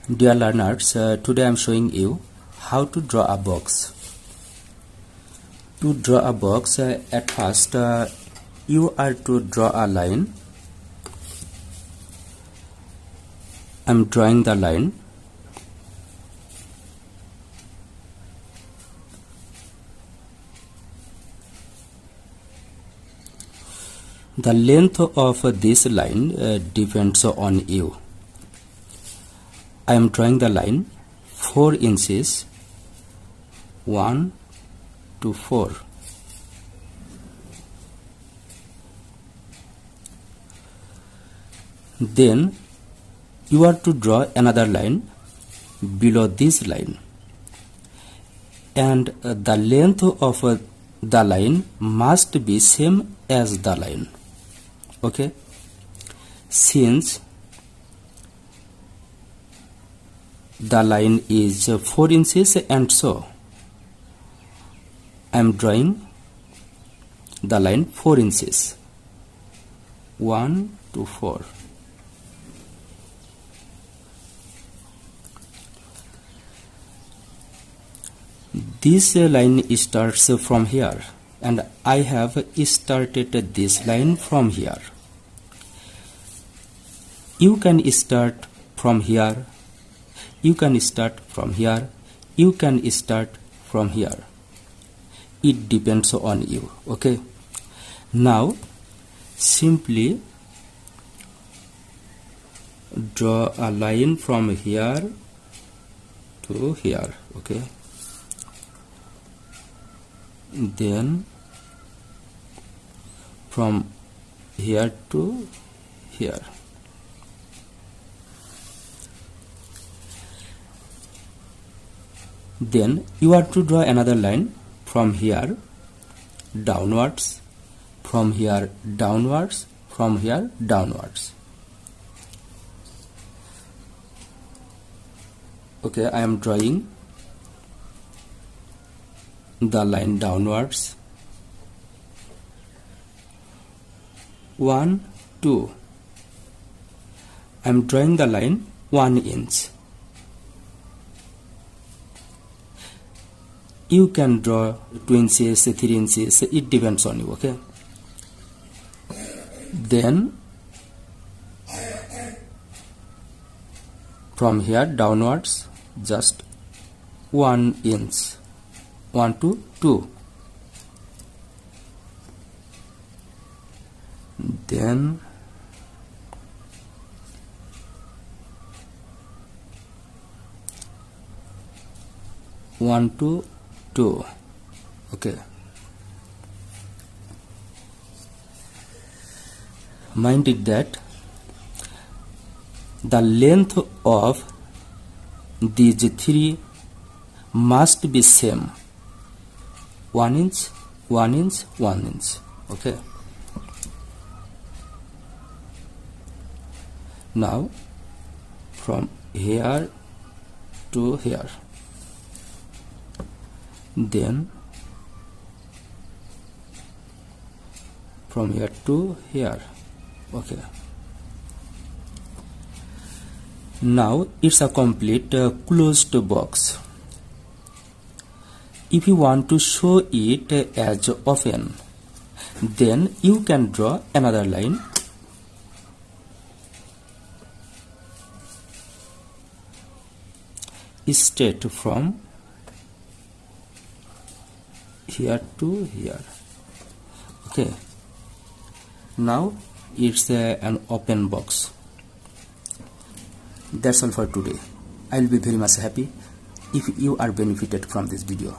Dear learners, today I am showing you how to draw a box. To draw a box, at first you are to draw a line. I am drawing the line. The length of this line depends on you. I am drawing the line 4 inches, 1 to 4. Then you are to draw another line below this line, and the length of the line must be same as the line. Okay, since the line is 4 inches, and so I am drawing the line 4 inches, 1 to 4. This line starts from here, and I have started this line from here. You can start from here, you can start from here, you can start from here. It depends on you. Okay, now simply draw a line from here to here. Okay, then from here to here. Then you are to draw another line from here downwards, from here downwards, from here downwards. Okay, I am drawing the line downwards, 1, 2. I am drawing the line 1 inch. You can draw 2 inches, 3 inches, it depends on you. Okay, then from here downwards just 1 inch, 1 to 2. Then one to 2. Okay, mind it that the length of these 3 must be same, 1 inch, 1 inch, 1 inch. Okay, now from here to here, then from here to here. Okay, now it's a complete closed box. If you want to show it as open, then you can draw another line straight from here to here. Okay, now it's an open box. That's all for today. I'll be very much happy if you are benefited from this video.